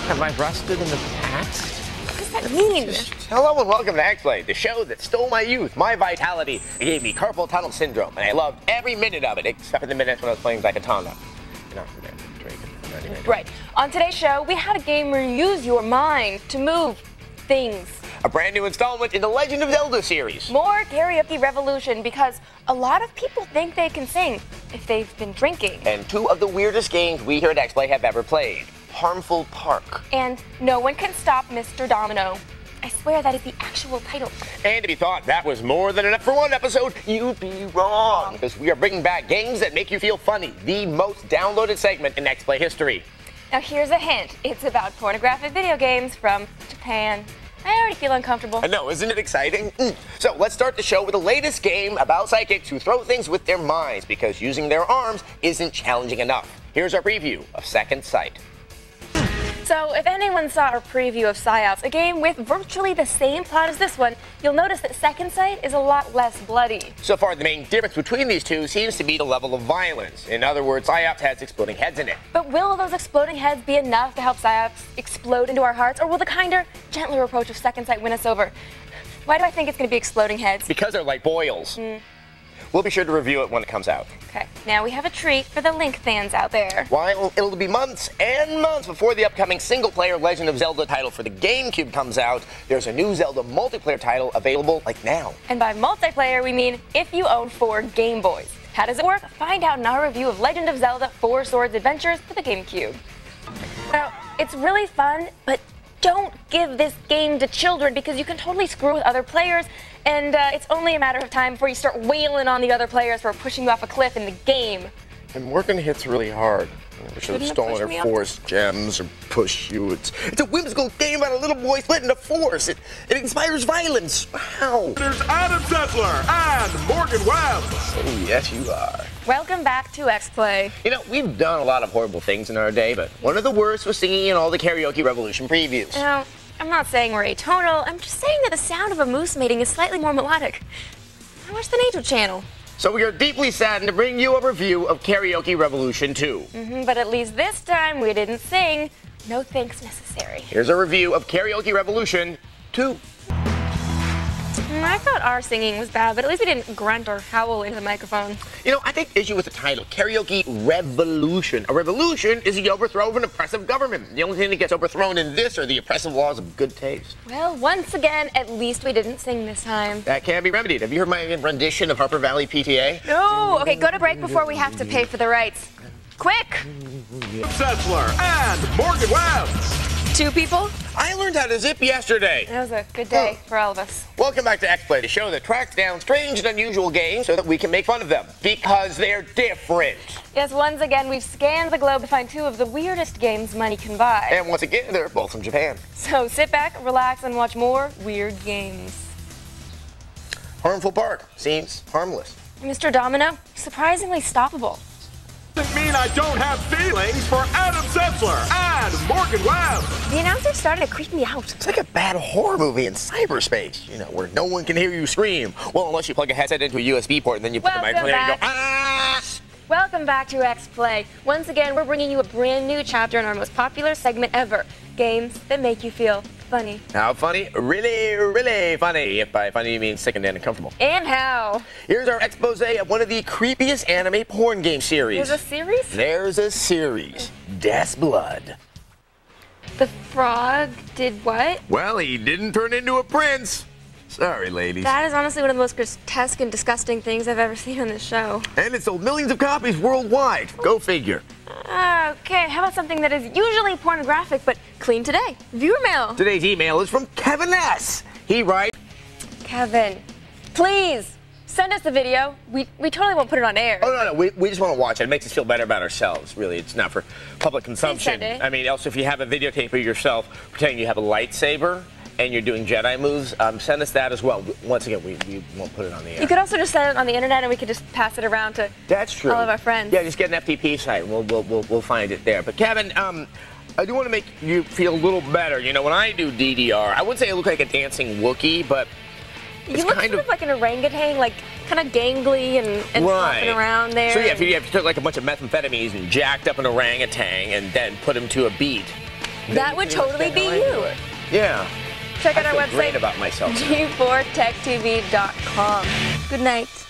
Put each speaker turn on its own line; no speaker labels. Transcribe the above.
Have I rusted in the past?
What does that mean?
Hello and welcome to xplay, the show that stole my youth, my vitality. It gave me carpal tunnel syndrome, and I loved every minute of it, except for the minutes when I was playing Zakatana.
Right. On today's show, we had a game where you use your mind to move things.
A brand new installment in the Legend of Zelda series.
More karaoke revolution, because a lot of people think they can sing if they've been drinking.
And two of the weirdest games we here at xplay have ever played. Harmful Park.
And No One Can Stop Mr. Domino. I swear that is the actual title.
And if you thought that was more than enough for one episode, you'd be wrong. Because we are bringing back games that make you feel funny. The most downloaded segment in xplay history.
Now here's a hint. It's about pornographic video games from Japan. I already feel uncomfortable.
I know, isn't it exciting? So let's start the show with the latest game about psychics who throw things with their minds because using their arms isn't challenging enough. Here's our preview of Second Sight.
So if anyone saw our preview of Psyops, a game with virtually the same plot as this one, you'll notice that Second Sight is a lot less bloody.
So far, the main difference between these two seems to be the level of violence. In other words, Psyops has exploding heads in it.
But will those exploding heads be enough to help Psyops explode into our hearts, or will the kinder, gentler approach of Second Sight win us over? Why do I think it's going to be exploding heads?
Because they're like boils. We'll be sure to review it when it comes out.
Okay, now we have a treat for the Link fans out there.
While it'll be months and months before the upcoming single-player Legend of Zelda title for the GameCube comes out, there's a new Zelda multiplayer title available like now.
And by multiplayer, we mean if you own 4 Game Boys. How does it work? Find out in our review of Legend of Zelda 4 Swords Adventures for the GameCube. Now, it's really fun, but don't give this game to children because you can totally screw with other players, and it's only a matter of time before you start wailing on the other players for pushing you off a cliff in the game.
And Morgan hits really hard. We should have stolen her force gems or push you. It's a whimsical game about a little boy split into force. It inspires violence. Wow.
There's Adam Settler and Morgan Webb.
Oh, yes, you are.
Welcome back to xplay.
You know, we've done a lot of horrible things in our day, but one of the worst was singing in all the Karaoke Revolution previews.
Now, I'm not saying we're atonal. I'm just saying that the sound of a moose mating is slightly more melodic. I watch the Nature Channel.
So we are deeply saddened to bring you a review of Karaoke Revolution 2.
But at least this time we didn't sing. No thanks necessary.
Here's a review of Karaoke Revolution 2.
I thought our singing was bad, but at least we didn't grunt or howl into the microphone.
You know, I take issue with the title, Karaoke Revolution. A revolution is the overthrow of an oppressive government. The only thing that gets overthrown in this are the oppressive laws of good taste.
Well, once again, at least we didn't sing this time.
That can be remedied. Have you heard my rendition of Harper Valley PTA?
No! Okay, go to break before we have to pay for the rights. Quick!
Settler and Morgan Webb.
2 people?
I learned how to zip yesterday.
That was a good day for all of us.
Welcome back to xplay, the show that tracks down strange and unusual games so that we can make fun of them. Because they're different.
Yes, once again, we've scanned the globe to find 2 of the weirdest games money can buy.
And once again, they're both from Japan.
So sit back, relax, and watch more weird games.
Harmful Park seems harmless.
Mr. Domino, surprisingly stoppable.
Doesn't mean I don't have feelings for Adam Settler and Morgan Webb.
The announcer started to creep me out.
It's like a bad horror movie in cyberspace, you know, where no one can hear you scream. Well, unless you plug a headset into a USB port and then you put the microphone there and you go, ah!
Welcome back to xplay. Once again, we're bringing you a brand new chapter in our most popular segment ever. Games that make you feel funny.
How funny? Really, really funny. If by funny you mean sick and uncomfortable.
And how?
Here's our expose of one of the creepiest anime porn game series.
There's a series?
There's a series. Death's Blood.
The frog did what?
Well, he didn't turn into a prince. Sorry, ladies.
That is honestly one of the most grotesque and disgusting things I've ever seen on this show.
And it sold millions of copies worldwide. Go figure.
Okay, how about something that is usually pornographic but clean today? Viewer mail.
Today's email is from Kevin S. He writes,
Kevin, please send us the video. We totally won't put it on air.
Oh, no, we just want to watch it. It makes us feel better about ourselves, really. It's not for public consumption.
Send it.
I mean, also, if you have a videotape of yourself pretending you have a lightsaber and you're doing Jedi moves, send us that as well. Once again, we won't put it on the air.
You could also just send it on the internet and we could just pass it around to
That's true.
all of our friends.
Yeah, just get an FTP site and we'll find it there. But Kevin, I do want to make you feel a little better. You know, when I do DDR, I wouldn't say I look like a dancing Wookiee, but
you look kind of like an orangutan, like kind of gangly and flopping around there.
So yeah, if you took like a bunch of methamphetamines and jacked up an orangutan and then put him to a beat,
That would totally be you.
Yeah.
Check out our
I feel
website,
great about myself.
g4techtv.com. Good night.